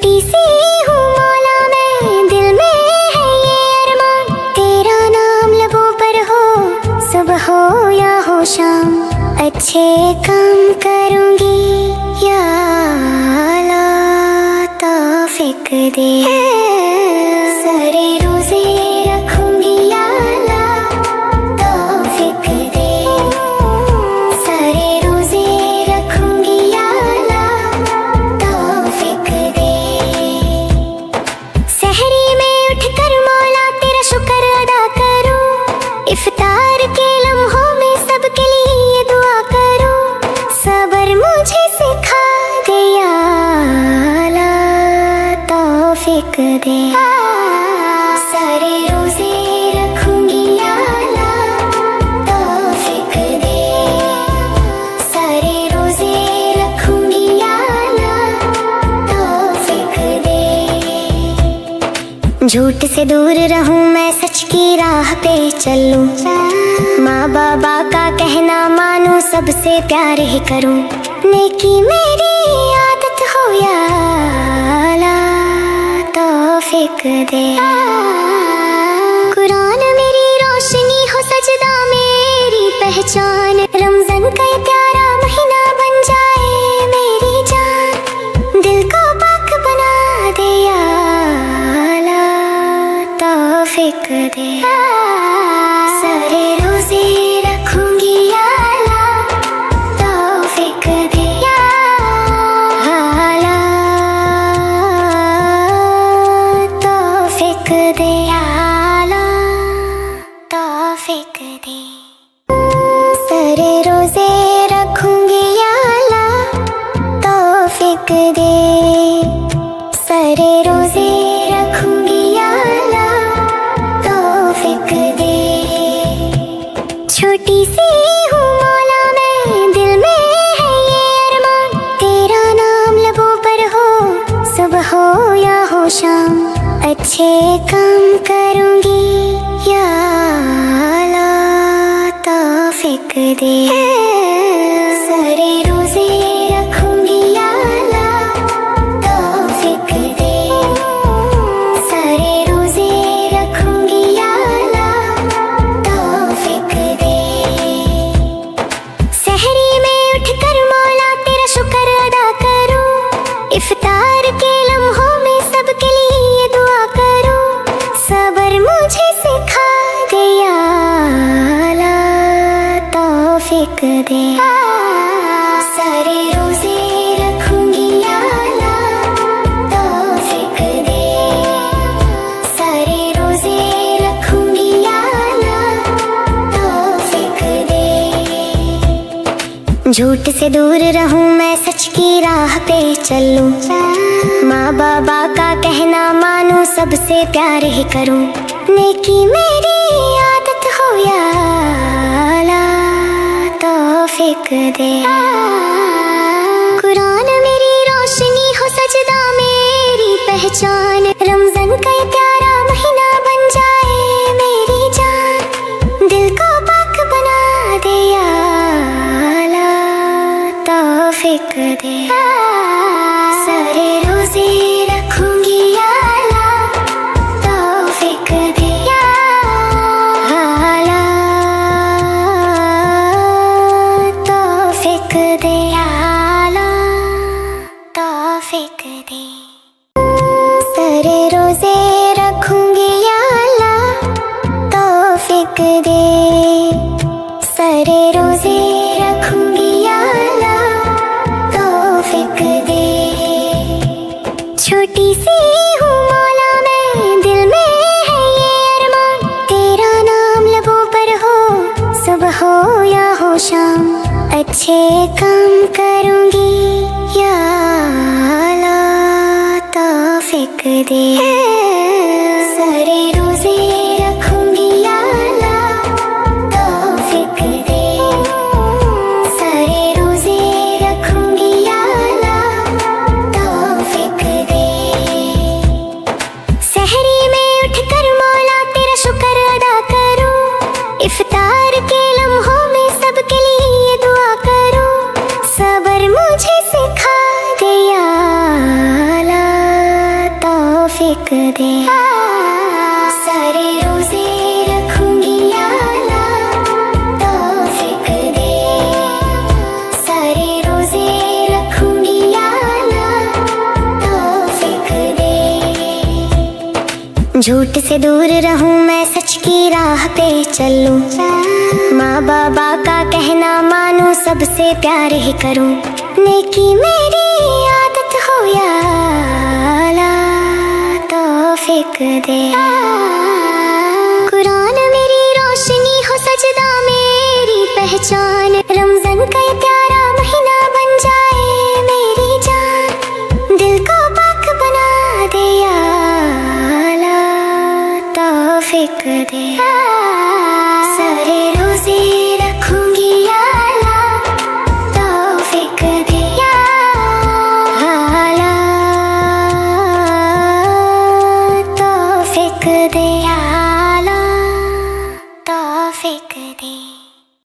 छोटी सी हूँ मौला मैं, दिल में है ये अरमान, तेरा नाम लबों पर हो, सुबह हो या हो शाम, अच्छे काम करूँगी या अल्लाह तौफीक दे। सारे रोजे रखूँगी या अल्लाह तौफीक दे, सारे रोजे रखूँगी या अल्लाह तौफीक दे। सहरी में उठकर मौला तेरा शुक्र अदा करूँ, इफ्तार के लम्हों में सबके लिए दुआ करूँ, सब्र मुझे सिखा दे या अल्लाह तौफीक दे। सारे रोजे रखूँगी या अल्लाह तौफीक दे, सारे रोजे रखूँगी या अल्लाह तौफीक दे। झूठ से दूर रहूं मैं, सच की राह पे चलूं, माँ बाबा का कहना मानूं, सबसे प्यार ही करूं, नेकी मेरी आदत हो या अल्लाह तौफीक दे। कुरान मेरी रोशनी हो, सजदा मेरी पहचान, रमजान का ये प्यारा महीना बन जाए मेरी जान, दिल को पाक बना दे या अल्लाह तौफीक दे। सारे रोजे रखूँगी या अल्लाह तौफीक दे या अल्लाह तौफीक दे या अल्लाह तौफीक दे। सारे रोजे रखूँगी या अल्लाह तौफीक दे, सारे रोजे रखूँगी या अल्लाह तौफीक दे। छोटी सी हूँ मौला मैं, दिल में है ये अरमान, तेरा नाम लबों पर हो, सुबह हो या हो शाम, अच्छे काम करूँगी या अल्लाह तौफीक दे। सारे रोजे रखूँगी या अल्लाह तौफीक दे, सारे रोजे रखूँगी या अल्लाह तौफीक दे। सहरी में उठकर मौला तेरा शुक्र अदा करूँ, इफ्तार के लम्हों में सबके लिए दुआ करूँ, सब्र मुझे सिखा दे या अल्लाह तौफीक दे। सारे रोजे रखूँगी या अल्लाह तौफीक दे, सारे रोजे रखूँगी या अल्लाह तौफीक दे। झूठ से दूर रहूं मैं, सच की राह पे चलूं, माँ बाबा का कहना मानूं, सबसे प्यार ही करूं, नेकी मेरी आदत हो या अल्लाह तौफीक दे। कुरान मेरी रोशनी हो, सजदा मेरी पहचान, रमजान का ये प्यारा महीना बन जाए मेरी जान, दिल को पाक बना दे या अल्लाह तौफीक दे। सारे रोजे रखूँगी या अल्लाह तौफीक दे या अल्लाह तौफीक दे या अल्लाह तौफीक दे। सारे रोजे रखूँगी या अल्लाह तौफीक दे, सारे रोजे रखूँगी या अल्लाह तौफीक दे। छोटी सी हूँ मौला मैं, दिल में है ये अरमान, तेरा नाम लबों पर हो, सुबह हो या हो शाम, अच्छे काम करूँगी या अल्लाह तौफीक दे। सारे रोजे रखूँगी या अल्लाह तौफीक दे, सारे रोजे रखूँगी या अल्लाह तौफीक दे। सहरी में उठकर मौला तेरा शुक्र अदा करूँ, इफ्तार के लम्हों में सबके लिए दुआ करूँ, सब्र मुझे सिखा दे या अल्लाह तौफीक दे। सारे रोजे रखूंगी या अल्लाह तौफीक दे। सारे रोजे रखूंगी या अल्लाह तौफीक दे। झूठ से दूर रहूं मैं, सच की राह पे चलूं, माँ बाबा का कहना मानूं, सबसे प्यार ही करूं, नेकी मेरी आदत हो या अल्लाह तौफीक दे। कुरान मेरी रोशनी हो, सजदा मेरी पहचान, रमजान का ये प्यारा महीना बन जाए मेरी जान, दिल को पाक बना दे या अल्लाह तौफीक दे। सारे